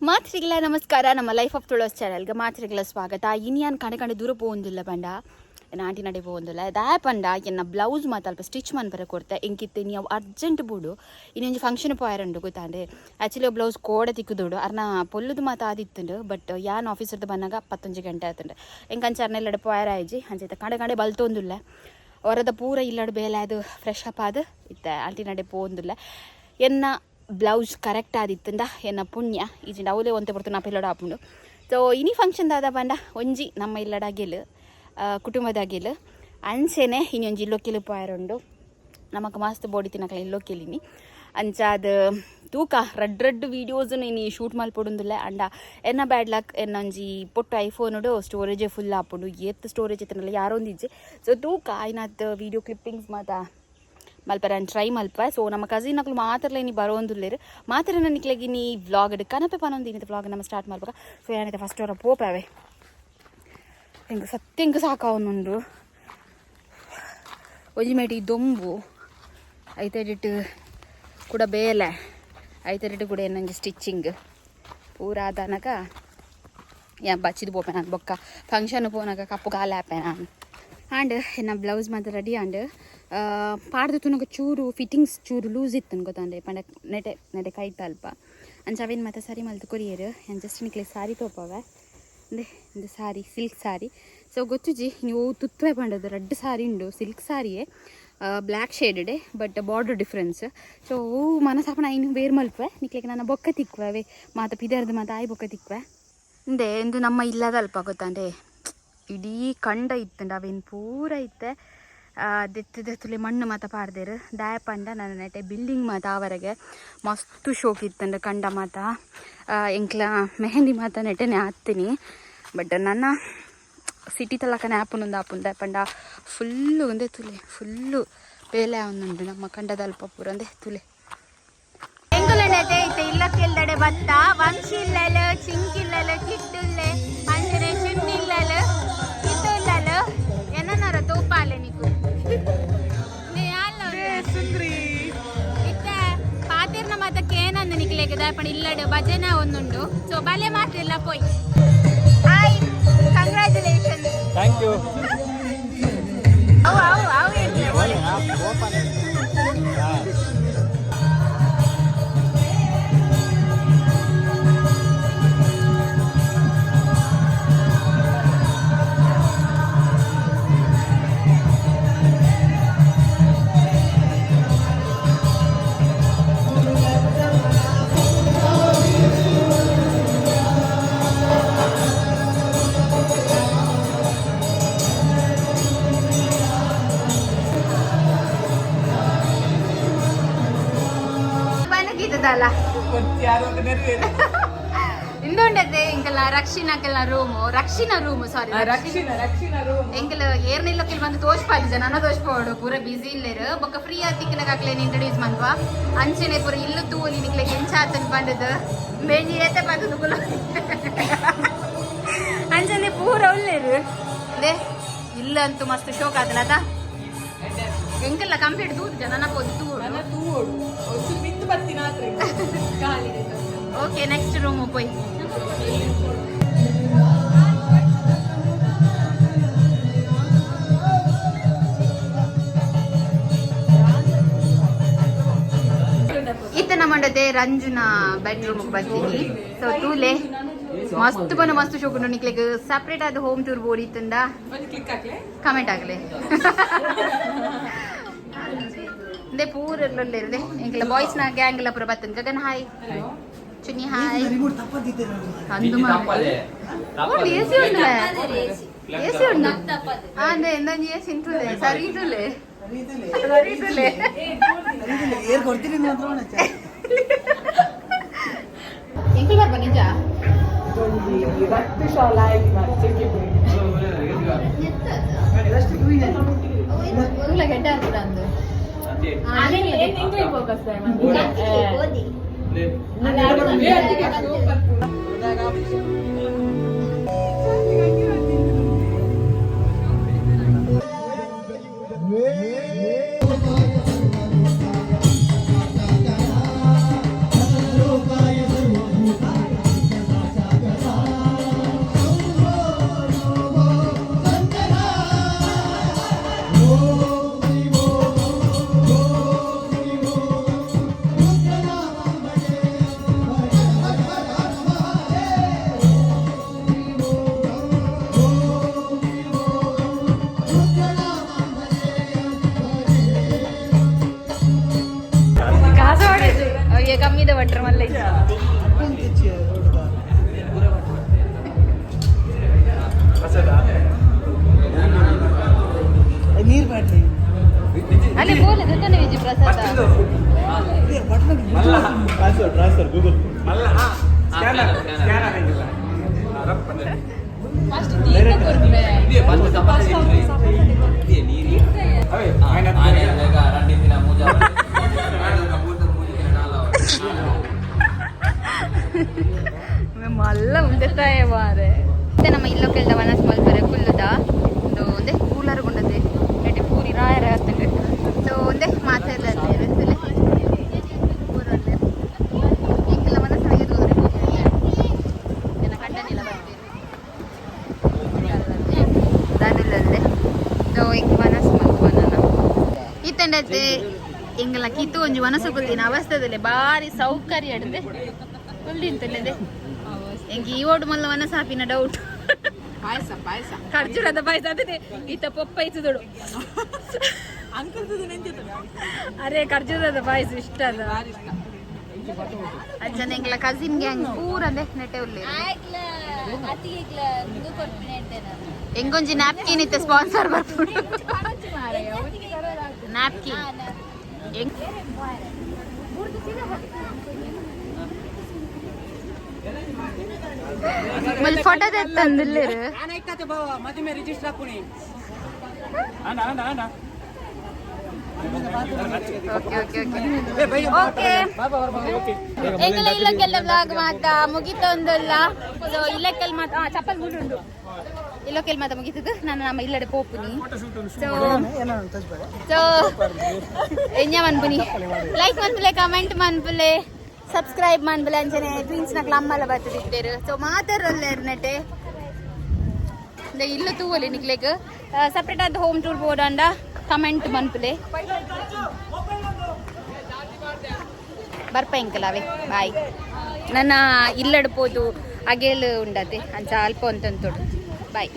ಮಾತ್ರಿಗಳ ನಮಸ್ಕಾರ. ನಮ್ಮ life of ತುಳಸ್ ಚಾನಲ್ಗೆ ಮಾತ್ರಿಗಳ ಸ್ವಾಗತ. ಇನ್ಯಾನ್ ಕಡೆ ದೂರ ಪೋಂದಿಲ್ಲ ಪಂಡ ಆಂಟಿ ನಡೆ ಪೋಂದಿಲ್ಲ ದಾ ಪಂಡ ಎನ್ನ ಬ್ಲೌಸ್ ಮಾತು ಅಲ್ಪ ಸ್ಟಿಚ್ ಮನ್ಪರೆ ಕೊಡ್ತೆ ಎಂಕಿತ್ತೆ ನೀವು ಅರ್ಜೆಂಟ್ ಬೂಡು ಇನ್ನೊಂದು ಫಂಕ್ಷನ್ ಪೋಯರಂಡು ಗೊತ್ತಾಂಡೆ. ಆ್ಯಕ್ಚುಲಿ ಬ್ಲೌಸ್ ಕೋಡ ತಿಕ್ಕುದೋಡು ಅರ್ನ ಪೊಲ್ಲುದು ಮಾತು ಆದಿತ್ತುಂಡು. ಬಟ್ ಯಾನ್ ಆಫೀಸರ್ದು ಬಂದಾಗ 11 ಗಂಟೆ ಆತುಂಡು. ಎಂಕಂಚರ್ನೆಲ್ಲಡೆ ಪೋಯರಾಯ್ಜಿ ಅಂಚೈತೆ ಕಡೆ ಬಲ್ತೊಂದುಲ್ಲ ಹೊರದ ಪೂರ ಇಲ್ಲಡು ಬೇಲೆ ಅದು ಫ್ರೆಶ್ ಅಪ್ ಆದು ಇತ್ತೆ ಆಂಟಿ ನಡೆ ಪೋಂದಿಲ್ಲ. ಎನ್ನ ಬ್ಲೌಸ್ ಕರೆಕ್ಟ್ ಆದಿತ್ತಂದ ಎನ್ನ ಪುಣ್ಯ ಈಜಿಂದ ಅವಲೇ ಒಂತೆ ಬರ್ತು ನಾ ಪಿಲ್ಲಡ ಹಾಪುಂಡು. ಸೊ ಇನಿ ಫಂಕ್ಷನ್ ದಾದ ಬಂಡ ಒಂಜಿ ನಮ್ಮ ಇಲ್ಲಡಾಗಿಲು ಕುಟುಂಬದಾಗಿಲು ಅಂಚೆನೆ ಇನ್ನೊಂಜಿ ಇಲ್ಲೊಕ್ಕಿಲು ಪಾಯರುಂಡು. ನಮಕ್ ಮಸ್ತ್ ಬೋಡಿ ತಿನ್ನಕಲ ಇಲ್ಲೊಕ್ಕಿಲಿನಿ ಅಂಚಾದ ತೂಕ ರಡ್ಡು ವೀಡಿಯೋಸ್ ನೀನು ಶೂಟ್ ಮಲ್ಪೊಡುಂದಿಲ್ಲ ಅಂಡ ಎನ್ನ ಬ್ಯಾಡ್ ಲಕ್ ಎನ್ನೊಂಜಿ ಪೊಟ್ಟು ಐಫೋನುಡು ಸ್ಟೋರೇಜೇ ಫುಲ್ ಹಾಪುಂಡು ಎತ್ತು ಸ್ಟೋರೇಜ್ ಇತ್ತನಲ್ಲ ಯಾರೊಂದಿಜ್ಜೆ. ಸೊ ತೂಕ ಐನಾತ್ ವೀಡಿಯೋ ಕ್ಲಿಪ್ಪಿಂಗ್ಸ್ ಮಾತಾ ಮಲ್ಪ ನಾನು ಟ್ರೈ ಮಲ್ಪ. ಸೊ ನಮ್ಮ ಕಸಿನ್ ಮಕ್ಕಳು ಮಾತ್ರಲ್ಲ ಇನಿ ಬರೋಂದಿಲ್ಲೇರು ಮಾತ್ರ ನಿಕ್ಲಾಗಿ ನೀ ವ್ಲಾಗ್ ಕನಪೆ ಪನೊಂದು ಇನ್ನಿತ ವ್ಲಾಗ್ ನಮ್ಮ ಸ್ಟಾರ್ಟ್ ಮಾಡ್ಬೇಕು. ಸೊ ಏನಿದೆ ಫಸ್ಟ್ ಅವರ ಪೋಪಾವೆ ಹೆಂಗೆ ಸತ್ಯಂಗೆ ಸಾಕಾವೊಂದುಂಡು ಒಂಜಿಮೇಟಿ ದೊಂಬು ಐತೆಡಿಟ್ಟು ಕೂಡ ಬೇಲೆ ಐತೆಡಿಟ್ಟು ಕೂಡ ಏನಂಜಿ ಸ್ಟಿಚ್ಚಿಂಗ್ ಪೂರ ಆದನಕ ಯಾ ಬಚ್ಚಿದು ಪೋಪೆ ನಾನು ಬೊಕ್ಕ ಫಂಕ್ಷನ್ ಪೋನಾಗ ಕಪ್ಪು ಕಾಲು ಆಪೆ ನಾನು ಆ್ಯಂಡ್ ಎನ್ನ ಬ್ಲೌಸ್ ಮಾತ್ರ ರೆಡಿ ಆ್ಯಂಡ್ ಪಾಡ್ದು ತುನಗ ಚೂರು ಫಿಟ್ಟಿಂಗ್ಸ್ ಚೂರು ಲೂಸ್ ಇತ್ತು ಗೊತ್ತಂಡೆ ಪಂಡ ನೆಟೆ ಕೈತ ಅಲ್ಪ ಅಂಚವೇನು ಮತ್ತೆ ಸರಿ ಮಲ್ತು ಕೊರಿಯರು ನಾನು ಜಸ್ಟ್ ನಿಕ್ಲೆ ಸಾರಿ ತೋಪವೆ ಅಂದೆ ಒಂದು ಸಾರಿ ಸಿಲ್ಕ್ ಸಾರಿ. ಸೊ ಗೊತ್ತುಜಿ ನೀವು ತುತ್ತುವೆ ಪಂಡದು ರೆಡ್ ಸಾರಿ ಉಂಡು ಸಿಲ್ಕ್ ಸಾರಿಯೇ ಬ್ಲ್ಯಾಕ್ ಶೇಡೆಡೆ ಬಟ್ ಬಾರ್ಡರ್ ಡಿಫ್ರೆನ್ಸ್. ಸೊ ಮನಸಾಪಣ ಇನ್ನು ಬೇರೆ ಮಲ್ಪೆ ನಿಕ್ಲೆಗೆ ನನ್ನ ಬೊಕ್ಕ ತಿಕ್ವೆ ಮಾತ ಪಿದರ್ದು ಮಾತು ಆಯ್ ಬೊಕ್ಕ ತಿಕ್ವೆ ಇಂದೆ ಎಂದು ನಮ್ಮ ಇಲ್ಲದ ಅಲ್ಪ ಗೊತ್ತಂಡೆ ಇಡೀ ಕಂಡ ಇತ್ತಂಡ ಅವೇನು ಪೂರ ಇತ್ತೆ ದೆತ್ತುಲೆ ಮಣ್ಣು ಮಾತ ಪಾಡ್ದೇರು ದಾಯ ಪಂಡ ನನ್ನ ನೆಟೆ ಬಿಲ್ಡಿಂಗ್ ಮಾತ ಆವರೆಗೆ ಮಸ್ತು ಶೋಕ್ ಇತ್ತಂಡ ಕಂಡ ಮಾತ ಎಂಕ್ಲ ಮೆಹಂದಿ ಮಾತ ನೆಟೆನೆ ಹಾಕ್ತೀನಿ. ಬಟ್ ನನ್ನ ಸಿಟಿ ತಲಕನೆ ಆಪುನೊಂದು ಆಪುಂದ ಪಂಡ ಫುಲ್ಲು ಒಂದೇ ತುಲೆ ಫುಲ್ಲು ಬೇಲೆ ಅವನುಂಡು ನಮ್ಮ ಕಂಡದ ಅಲ್ಪ ಪೂರ ಒಂದೇ ತುಲೆ ಎಂಗುಲನತೆ ಇತ್ತೆ ಇಲ್ಲಕ್ಕೆಲ್ದಡೆ ಬತ್ತ ವಂಶಿಲ್ಲಲು ಚಿಂಕಿಲ್ಲಲು ಕಿಟ್ಟುಲ್ಲೆ ಅಂಜನೆ ಚುನ್ನಿಲ್ಲಲು ಇತ್ತುಲ್ಲಲು ಏನನ್ನಾರ ತೋಪಾಲೆ ನಿಕು ಇತ್ತೆ ಪಾತಿರ್ನ ಮಾತಕ್ಕೆ ಏನಂದು ನಿಕ್ಲೆಗೆ ದಾಯಪಣ ಇಲ್ಲಡು ಭಜನೆ ಒಂದುಂಡು. ಸೊ ಬಲೆ ಮಾತಿಲ್ಲ ಪೋಯ್ ಹಾಯ್ ಕಂಗ್ರ್ಯಾಚುಲೇಷನ್ ಥ್ಯಾಂಕ್ ಯು. ಅವು ಇಂದುಂಡತೆ ಇಂಕಲ ರಕ್ಷಿನ ರೂಮು ಸಾರಿ ಎಂಕಲ ಏರ್ನಿಲ್ಲಕ್ಕೆ ಬಂದು ತೋಚ್ಪಾಲಿ ಜನ ತೋಚ್ಪೋಡು ಪೂರ ಬಿಸಿ ಇಲ್ಲೇರು ಬೊಕ್ಕ ಫ್ರೀ ಆತಿಕ್ಕಿನಕಾಕ್ಲೇನ್ ಇಂಟ್ರೊಡ್ಯೂಸ್ ಮನ್ವಾ ಅಂಚೆನೆ ಪೂರ ಇಲ್ಲು ತೂಲಿ ನಿಕ್ಲೆ ಎಂಚಾತನ್ ಬಂದದು ಬೇಜಿ ಏತೆ ಬಂದದು ಕುಲ ಅಂಚನೆ ಪೂರ ಒಳ್ಳೆರು ದೇ ಇಲ್ಲ ಅಂತೂ ಮಸ್ತ್ ಶೋಕ್ ಆತನತ ಎಂಕಲ್ಲ ಕಂಪ್ಲೀಟ್ ದೂರ ಜನ ಪೋದು ತೂಡು ಓಕೆ ನೆಕ್ಸ್ಟ್ ರೂಮ್ ಪೋಯ್ ಇತ್ತನ ಮಂಡದೆ ರಂಜುನ ಬೆಡ್ರೂಮ್ ಬರ್ತೀನಿ. ಸೊ ತೂಲೆ ಮಸ್ತ್ ಬನ ಮಸ್ತ್ ಶೋಕುಂಡು ನಿಕ್ಲೆಗ್ ಸಪ್ರೇಟ್ ಆದ ಹೋಮ್ ಟೂರ್ ಬೋರ್ಡ್ ಇತ್ತಂದ ಕಮೆಂಟ್ ಆಗಲಿ ಇಂದೆ ಪೂರ ಎಲ್ಲೊಲ್ಲೇರಿದೆ ಎಂಕ್ಲ ಬಾಯ್ಸ್ ನ ಗ್ಯಾಂಗ್ ಎಲ್ಲ ಪೂರ ಬತ್ತನ್. ಗಗನ್ ಹಾಯ್ ಚುನ್ನಿ ಹಾಯ್ ಅಂದು ಮಾಡಿ ಎಸಿ ಉಂಡ ಎಸಿ ಉಂಡ ಅಂದೆ ಎಂದೊಂಜಿ ಎಸಿ ಇಂತುಲೆ ಸರಿ ಇತುಲೆ ಎಂಕ್ಲ ಬರ್ಬ ನಿಜ ಹೆಡ್ಡ ಆಗ್ತದ ಅಂದು ಮೀದ ಭಟ್ರ ಮಲ್ಲ ನೀರು ಬಾಟ್ಲಿ ಅಲ್ಲಿ ಬೋಲೆ ದೊಡ್ಡನೆ ವಿಜಿ ಪ್ರಸಾದ ಟ್ರಾನ್ಸ್ಫರ್ ಗೂಗಲ್ ಮಲ್ಲ ಉಂಡೆತಾಯ ಮಾರೆ ಮತ್ತೆ ನಮ್ಮ ಇಲ್ಲೋ ಕೆಲ್ದ ವನಸ್ ಮಲ್ಪರೆ ಫುಲ್ಲದ ಒಂದು ಒಂದೇ ಕೂಲರ್ ಕೊಂಡದೆ ನೆಟ್ಟಿ ಪೂರಿ ರಾಯರ ಹತ್ತಂಗೆ ಸೊ ಒಂದೇ ಮಾತಾಡಲೇ ಇರುತ್ತಲೆ ಊರಲ್ಲೇ ಈಗೆಲ್ಲ ಮನಸ್ಸು ಆಗಿದ್ದು ಹೋದ್ರೆ ಜನ ಕಂಡನಿಲ್ಲ ಬರ್ತೀರಿ ದಾನಿಲ್ಲದೆ ಸೊ ಹಿಂಗೆ ಮನಸ್ಸು ಮಲ್ಪನ ಇತ್ತಂಡತ್ತೆ ಹಿಂಗೆಲ್ಲ ಕಿತ್ತು ಒಂಜಿ ಮನಸ್ಸು ಗೊತ್ತಿನ ಅವಸ್ಥೆದಲ್ಲೇ ಭಾರಿ ಸೌಕರ್ಯ ಅಡದೆ ಉಳ್ಳಿಂತಲ್ಲದೆ ಹೆಂಗೆ ಈ ಓಡು ಮಲ್ಲ ಮನಸ್ಸು ಹಾಪಿನ ಡೌಟ್ ಖರ್ಜೂರದ ಪಾಯಸ ಅದೇ ಈತ ಪಪ್ಪ ಇತ್ತದಳು ಅರೆ ಖರ್ಜೂರದ ಪಾಯಸ ಇಷ್ಟ ಅದ ಅಜ್ಜನ ಹೆಂಗ್ಲ ಕಸಿನ್ ಗ್ಯಾಂಗ್ ಪೂರ ಅಂದೆ ನೆಟ್ಟೆ ಉಳ್ಳಿ ಹೆಂಗೊಂಜಿ ನ್ಯಾಪ್ಕಿನ್ ಇತ್ತೆ ಸ್ಪಾನ್ಸರ್ ಬರ್ಬಿಟ್ಟು ನ್ಯಾಪ್ಕಿನ್ ಹೆಂಗ್ ಮಲ್ಲಿ ಫೋಟೋ ತಂದಿಲ್ಲರು ಮದುವೆ ರಿಜಿಸ್ಟರ್ ಹಾಕುನಿ ಎಂಗಲ ಇಲ್ಲಕ್ಕೆಲ್ಲ ಬ್ಲಾಗ್ ಮಾತ ಮುಗಿತೊಂದಲ್ಲ ಸೊ ಇಲ್ಲಕ್ಕೆಲ್ಲ ಮಾತ ಚಪ್ಪಲ್ ಮುಡುಂಡು ಇಲ್ಲಕ್ಕೆಲ್ಲ ಮಾತ ಮುಗಿತದು ನಾನು ನಮ್ಮ ಇಲ್ಲಡೆ ಪೋಪುನಿ ಸೊ ಎಂಜ ಮನ್ಪುನಿ ಲೈಕ್ ಮನ್ಪುಲೆ ಕಮೆಂಟ್ ಮನ್ಪುಲೆ ಸಬ್ಸ್ಕ್ರೈಬ್ ಮನ್ಪುಲೆ ಅಂಚನೆ ಟ್ವಿನ್ಸ್ ನಕ್ಲ ಅಮ್ಮಲ ಬರ್ತದಿದ್ದೇರು ಸೊ ಮಾತಾರಲ್ಲೇರು ನೆಟ್ಟೆ ಇಲ್ಲ ತೂವಲಿ ನಿಕ್ಲೆಗ್ ಸಪ್ರೇಟ್ ಆದ ಹೋಮ್ ಟೂರ್ ಬೋಡಂಡ ಕಮೆಂಟ್ ಮನ್ಪುಲೆ ಬರ್ಪ ಎಂಕಲವೇ ಬಾಯ್ ನನ್ನ ಇಲ್ಲಡ್ಪೋದು ಅಗೇಲು ಉಂಡತೆ ಅಂಚ ಅಲ್ಪ ಅಂತಂತೋಡು ಬಾಯ್